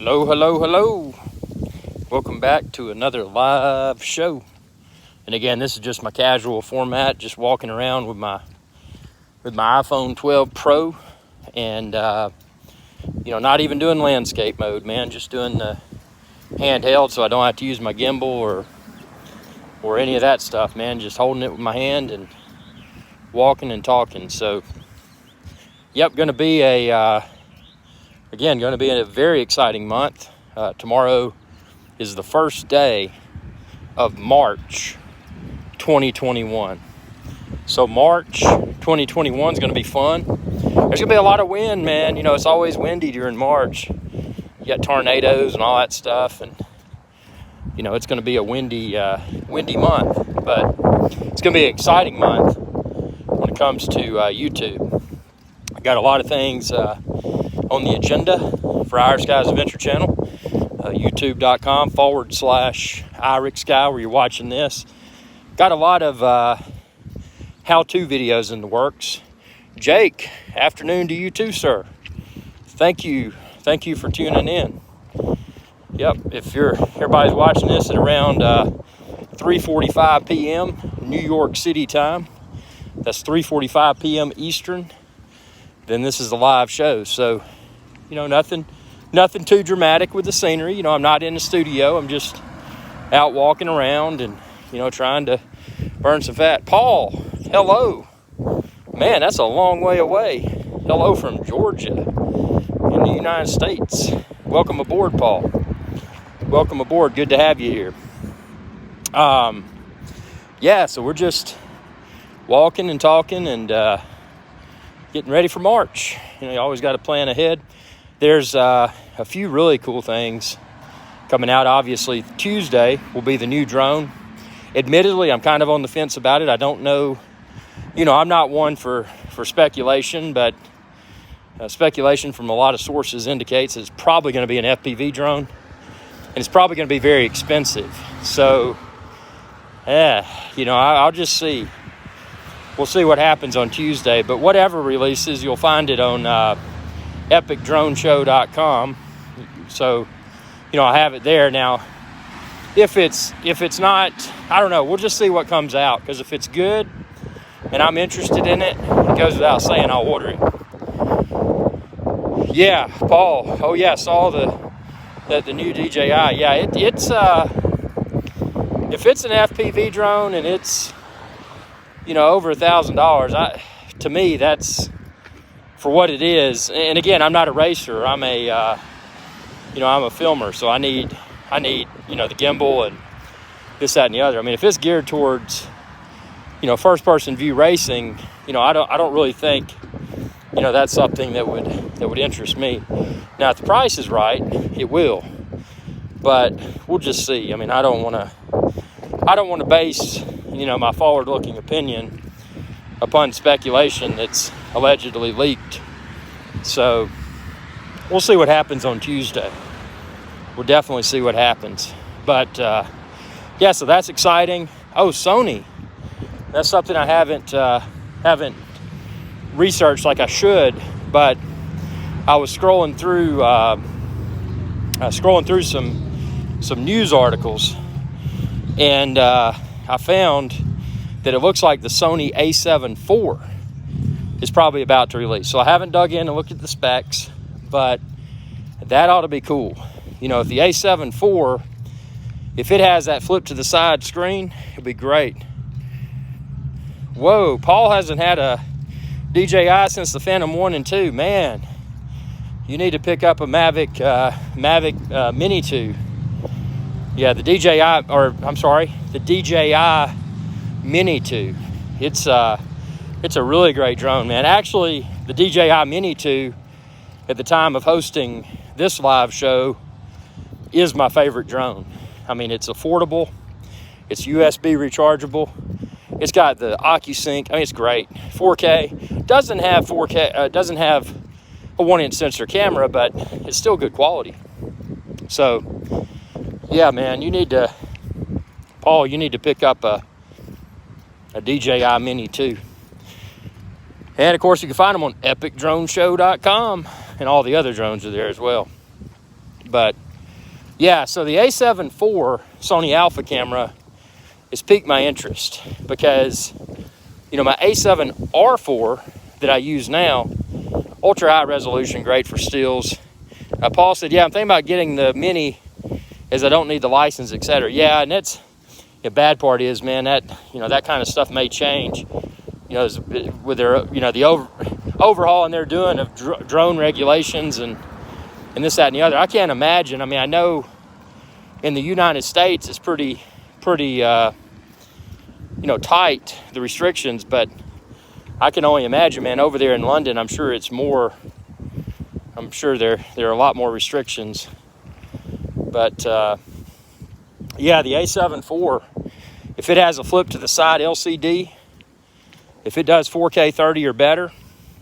Hello, hello, hello. Welcome back to another live show. And again, this is just my casual format, just walking around with my iPhone 12 Pro and not even doing landscape mode, man, just doing the handheld so I don't have to use my gimbal or any of that stuff, man, just holding it with my hand and walking and talking. So yep, going to be a very exciting month. Tomorrow is the first day of March 2021. So March 2021 is going to be fun. There's going to be a lot of wind, man. You know, it's always windy during March. You got tornadoes and all that stuff. And, you know, it's going to be a windy month. But it's going to be an exciting month when it comes to YouTube. I got a lot of things on the agenda for IrixGuy's Adventure Channel, youtube.com/IrixGuy, where you're watching this. Got a lot of how-to videos in the works. Jake, afternoon to you too, sir. Thank you for tuning in. Yep, if everybody's watching this at around 3:45 p.m. New York City time, that's 3:45 p.m. Eastern, then this is a live show. So, you know, nothing too dramatic with the scenery. You know, I'm not in the studio. I'm just out walking around and, you know, trying to burn some fat. Paul, hello. Man, that's a long way away. Hello from Georgia in the United States. Welcome aboard, Paul. Welcome aboard. Good to have you here. So we're just walking and talking and getting ready for March. You know, you always got to plan ahead. There's a few really cool things coming out. Obviously, Tuesday will be the new drone. Admittedly, I'm kind of on the fence about it. I don't know. You know, I'm not one for speculation, but speculation from a lot of sources indicates it's probably going to be an FPV drone, and it's probably going to be very expensive. So, I'll just see. We'll see what happens on Tuesday. But whatever releases, you'll find it on IrixDroneshow.com. So, you know, I have it there now. If it's not, I don't know. We'll just see what comes out. Because if it's good and I'm interested in it, it goes without saying I'll order it. Yeah, Paul. Oh yeah, saw the new DJI. Yeah, it's if it's an FPV drone and it's, you know, over $1,000, to me that's for what it is. And again, I'm not a racer. I'm a filmer, so I need you know, the gimbal and this, that, and the other. I mean, if it's geared towards, you know, first-person view racing, you know, I don't really think, you know, that's something that would interest me. Now, if the price is right, it will. But we'll just see. I mean, I don't want to base, you know, my forward-looking opinion upon speculation that's allegedly leaked. So we'll see what happens on Tuesday. We'll definitely see what happens. But so that's exciting. Oh, Sony. That's something I haven't researched like I should. But I was scrolling through some news articles, and I found that it looks like the Sony A7 IV is probably about to release. So I haven't dug in and looked at the specs, but that ought to be cool. You know, if the A7 IV, if it has that flip to the side screen, it'd be great. Whoa, Paul hasn't had a DJI since the Phantom 1 and 2. Man, you need to pick up a Mavic Mini 2. Yeah, the DJI Mini 2. It's a really great drone, man. Actually, the DJI Mini 2, at the time of hosting this live show, is my favorite drone. I mean, it's affordable. It's USB rechargeable. It's got the OcuSync. I mean, it's great. 4K. Doesn't have 4K. Doesn't have a 1-inch sensor camera, but it's still good quality. So, yeah, man, Paul, you need to pick up a DJI Mini 2. And, of course, you can find them on IrixDroneshow.com, and all the other drones are there as well. But yeah, so the A7 IV Sony Alpha camera has piqued my interest because, you know, my A7 R4 that I use now, ultra high resolution, great for stills. Paul said, yeah, I'm thinking about getting the Mini as I don't need the license, etc. Yeah, and that's the bad part is, man, that, you know, that kind of stuff may change, you know, with their, you know, the overhauling they're doing of drone regulations and this, that, and the other. I can't imagine. I mean, I know in the United States it's pretty, you know, tight, the restrictions, but I can only imagine, man, over there in London, I'm sure it's more, I'm sure there are a lot more restrictions. But yeah, the A7 IV, if it has a flip to the side LCD, if it does 4K 30 or better,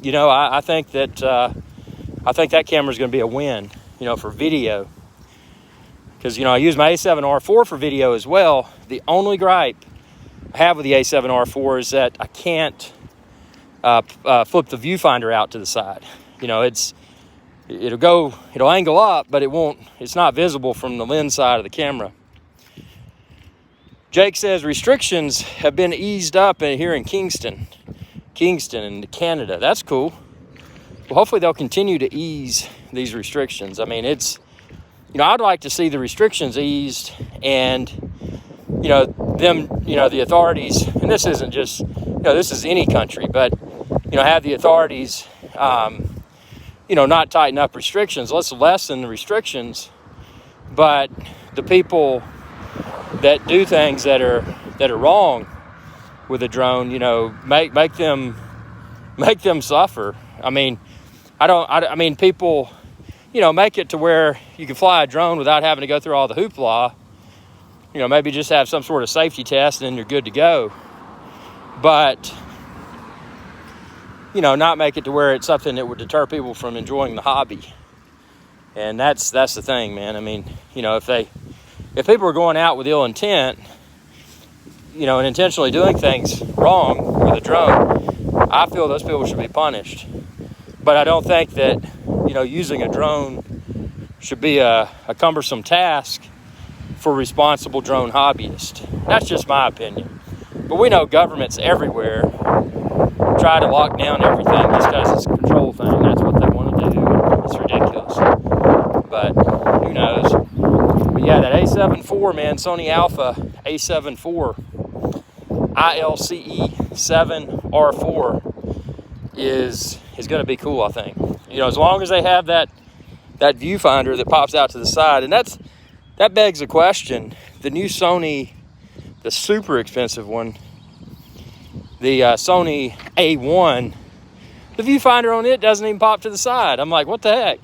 you know, I think that camera is going to be a win, you know, for video. Because, you know, I use my A7 R4 for video as well. The only gripe I have with the A7 R4 is that I can't flip the viewfinder out to the side. You know, it'll angle up, but it's not visible from the lens side of the camera. Jake says restrictions have been eased up here in Kingston and Canada. That's cool. Well, hopefully they'll continue to ease these restrictions. I mean, it's, you know, I'd like to see the restrictions eased and, you know, them, you know, the authorities, and this isn't just, you know, this is any country, but, you know, have the authorities, you know, not tighten up restrictions. Let's lessen the restrictions, but the people that do things that are wrong with a drone, you know, make them suffer. I mean, I mean, people, you know, make it to where you can fly a drone without having to go through all the hoopla. You know, maybe just have some sort of safety test and then you're good to go. But, you know, not make it to where it's something that would deter people from enjoying the hobby. And that's the thing, man. I mean, you know, if people are going out with ill intent, you know, and intentionally doing things wrong with a drone, I feel those people should be punished. But I don't think that, you know, using a drone should be a cumbersome task for responsible drone hobbyists. That's just my opinion. But we know governments everywhere try to lock down everything just because it's a control thing. That's what they want to do. It's ridiculous. But who knows? But yeah, that A7 IV, man, Sony Alpha A7 IV, ILCE 7 R4 is going to be cool, I think. You know, as long as they have that viewfinder that pops out to the side. And that begs a question. The new Sony, the super expensive one, the Sony A1, the viewfinder on it doesn't even pop to the side. I'm like, what the heck?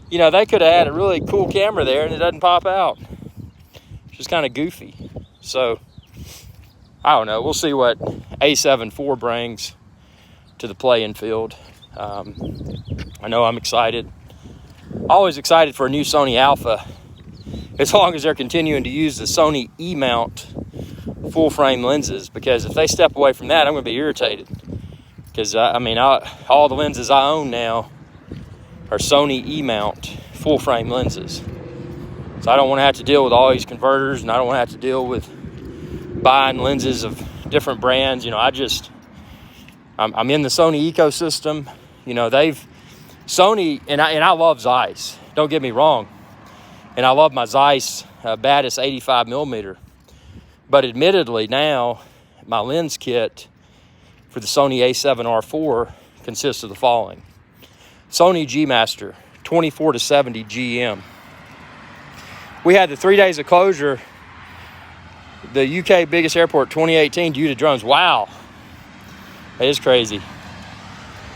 You know, they could have had a really cool camera there and it doesn't pop out. It's just kind of goofy. So, I don't know. We'll see what A7 IV brings to the playing field. I know I'm excited. Always excited for a new Sony Alpha, as long as they're continuing to use the Sony E-mount full frame lenses, because if they step away from that, I'm going to be irritated. Because I mean, all the lenses I own now are Sony E-mount full frame lenses. So I don't want to have to deal with all these converters, and I don't want to have to deal with buying lenses of different brands. You know, I'm in the Sony ecosystem. You know, Sony, and I love Zeiss. Don't get me wrong. And I love my Zeiss Batis 85mm. But admittedly now, my lens kit for the Sony A7 R4 consists of the following. Sony G Master 24-70 GM. We had the 3 days of closure, the UK biggest airport 2018 due to drones. Wow. That is crazy.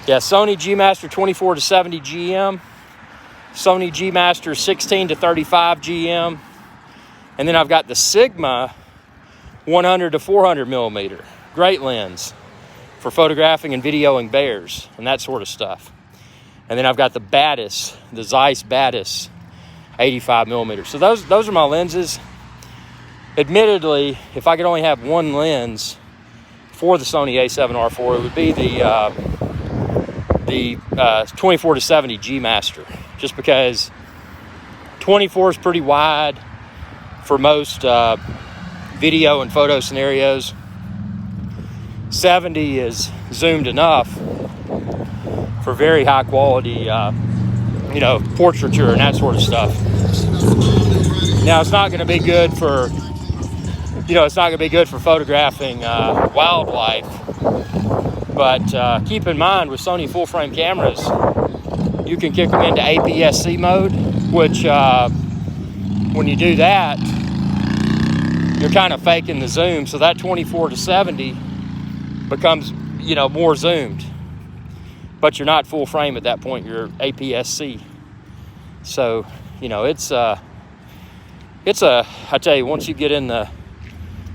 Yeah, Sony G Master 24-70 GM. Sony G Master 16-35 GM. And then I've got the Sigma 100-400mm. Great lens for photographing and videoing bears and that sort of stuff. And then I've got the Batis, the Zeiss Batis 85mm. So those are my lenses. Admittedly, if I could only have one lens for the Sony A7 R4, it would be the 24-70 G Master, just because 24 is pretty wide for most video and photo scenarios. 70 is zoomed enough for very high quality, portraiture and that sort of stuff. Now, it's not going to be good for, photographing wildlife. But keep in mind, with Sony full-frame cameras, you can kick them into APS-C mode, which when you do that, you're kind of faking the zoom. So that 24 to 70 becomes, more zoomed. But you're not full frame at that point. You're APS-C. So, I tell you, once you get in the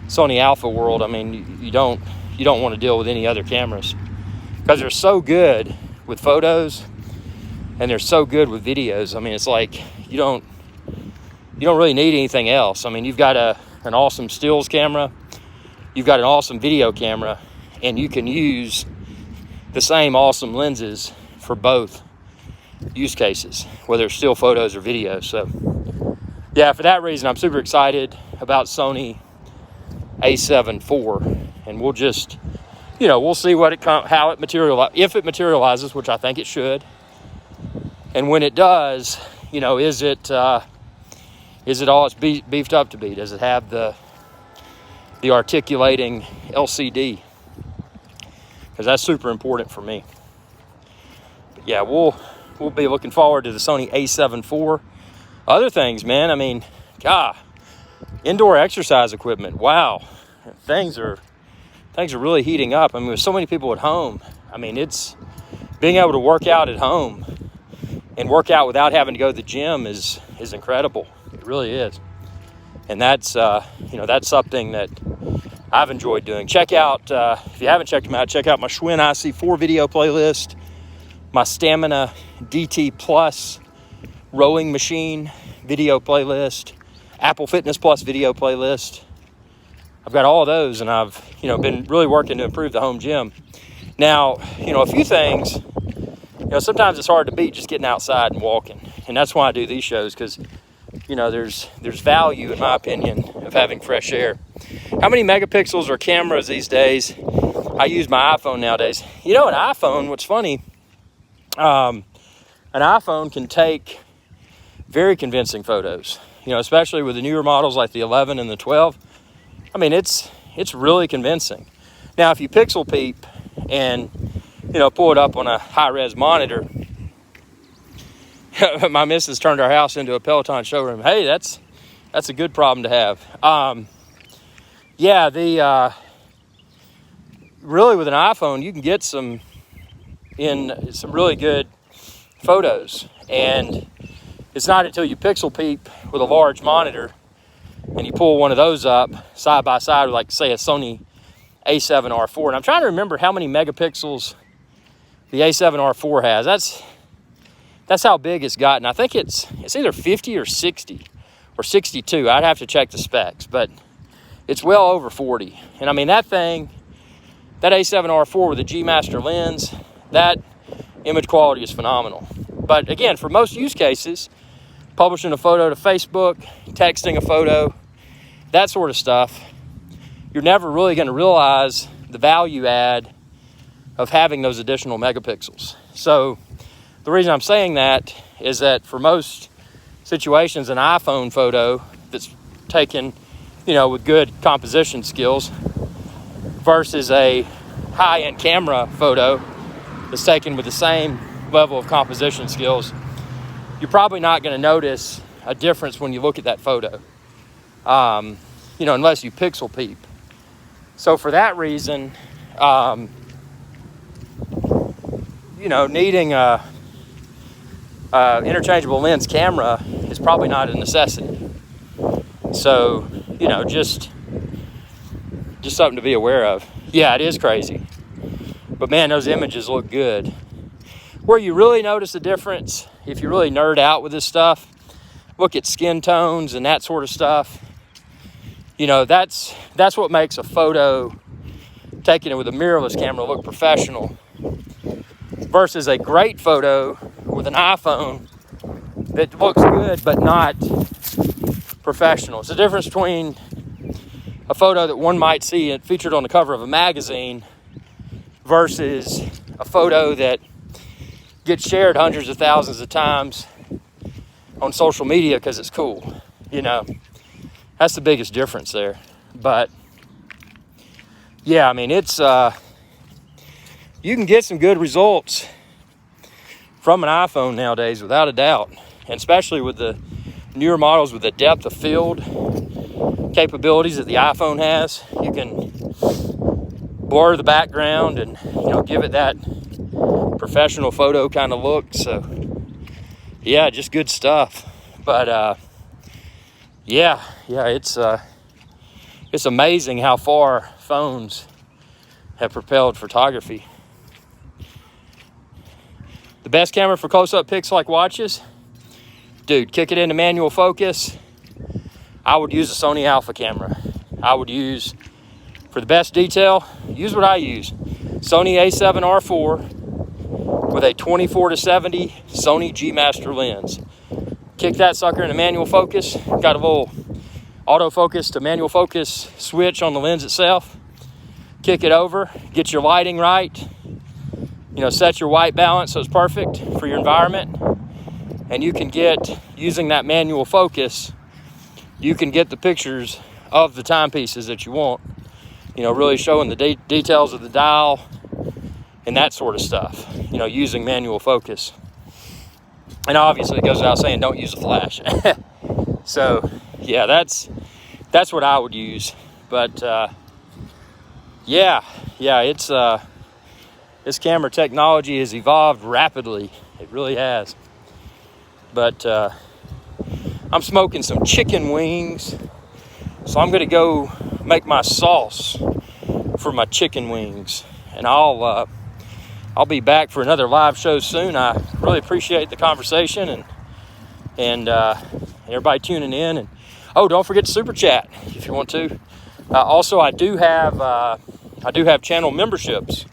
Sony Alpha world, I mean, you don't want to deal with any other cameras, because they're so good with photos and they're so good with videos. I mean, it's like you don't really need anything else. I mean, you've got an awesome stills camera, you've got an awesome video camera, and you can use the same awesome lenses for both use cases, whether it's still photos or video. So yeah, for that reason, I'm super excited about Sony A7 IV, and we'll just, we'll see how it materializes, if it materializes, which I think it should. And when it does, is it all it's beefed up to be? Does it have the articulating LCD? Because that's super important for me. But yeah, we'll be looking forward to the Sony A7 IV. Other things, man, I mean, indoor exercise equipment. Wow, things are really heating up. I mean, with so many people at home, I mean, it's being able to work out at home and work out without having to go to the gym is incredible. It really is. And that's that's something that I've enjoyed doing. Check out, if you haven't checked them out, check out my Schwinn IC4 video playlist, my Stamina DT Plus rowing machine video playlist, Apple Fitness Plus video playlist. I've got all of those, and I've, been really working to improve the home gym. Now, a few things, sometimes it's hard to beat just getting outside and walking. And that's why I do these shows, because, there's value, in my opinion, of having fresh air. How many megapixels are cameras these days? I use my iPhone nowadays. An iPhone, what's funny, an iPhone can take very convincing photos, especially with the newer models like the 11 and the 12. I mean, it's really convincing. Now, if you pixel peep and, pull it up on a high-res monitor, my missus turned our house into a Peloton showroom. Hey, that's a good problem to have. Really with an iPhone, you can get some really good photos. And it's not until you pixel peep with a large monitor and you pull one of those up side by side with, like, say, a Sony A7R4. And I'm trying to remember how many megapixels the A7R4 has. That's how big it's gotten. I think it's either 50 or 60 or 62. I'd have to check the specs, but it's well over 40. And I mean, that A7R4 with a G Master lens, that image quality is phenomenal. But again, for most use cases, publishing a photo to Facebook, texting a photo, that sort of stuff, you're never really going to realize the value add of having those additional megapixels. So the reason I'm saying that is that for most situations, an iPhone photo that's taken, with good composition skills versus a high-end camera photo that's taken with the same level of composition skills, you're probably not going to notice a difference when you look at that photo, unless you pixel peep. So for that reason, needing a interchangeable lens camera is probably not a necessity. So, just something to be aware of. Yeah, it is crazy. But man, those images look good. Where you really notice the difference, if you really nerd out with this stuff, look at skin tones and that sort of stuff. That's what makes a photo taken with a mirrorless camera look professional versus a great photo with an iPhone that looks good but not professional. It's the difference between a photo that one might see it featured on the cover of a magazine versus a photo that gets shared hundreds of thousands of times on social media because it's cool. You know, that's the biggest difference there. But yeah, I mean, it's you can get some good results from an iPhone nowadays without a doubt, and especially with the newer models with the depth of field capabilities that the iPhone has. You can blur the background and, you know, give it that professional photo kind of look. So yeah, just good stuff. But yeah, it's amazing how far phones have propelled photography. The best camera for close-up pics like watches, dude, kick it into manual focus. I would use a Sony Alpha camera. I would use, for the best detail, use what I use. Sony A7R4 with a 24-70 Sony G Master lens. Kick that sucker into manual focus. Got a little autofocus to manual focus switch on the lens itself. Kick it over, get your lighting right. You know, set your white balance so it's perfect for your environment. And you can get, using that manual focus, you can get the pictures of the timepieces that you want. You know, really showing the details of the dial and that sort of stuff, you know, using manual focus. And obviously it goes without saying, don't use a flash. So yeah, that's what I would use. But yeah, it's this camera technology has evolved rapidly. It really has. But I'm smoking some chicken wings, so I'm gonna go make my sauce for my chicken wings, and I'll be back for another live show soon. I really appreciate the conversation and everybody tuning in. And oh, don't forget to super chat if you want to. Also, I do have channel memberships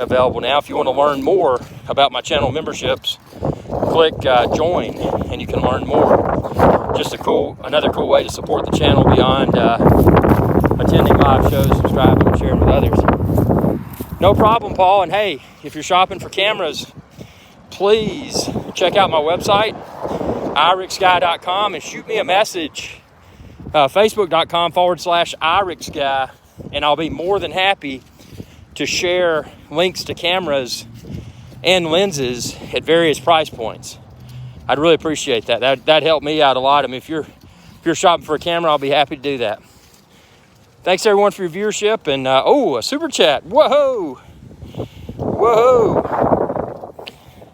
available now. If you want to learn more about my channel memberships, click join, and you can learn more. Just another cool way to support the channel beyond attending live shows, subscribing, and sharing with others. No problem, Paul. And hey, if you're shopping for cameras, please check out my website, IrixGuy.com, and shoot me a message, Facebook.com/IrixGuy, and I'll be more than happy to share links to cameras and lenses at various price points. I'd really appreciate that. That'd help me out a lot. I mean, if you're shopping for a camera, I'll be happy to do that. Thanks everyone for your viewership, and a super chat. Whoa,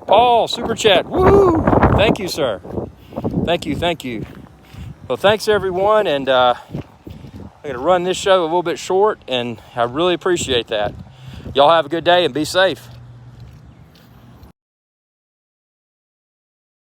Paul, super chat. Woo! Thank you, sir. Thank you. Well, thanks everyone, and I'm gonna run this show a little bit short, and I really appreciate that. Y'all have a good day and be safe.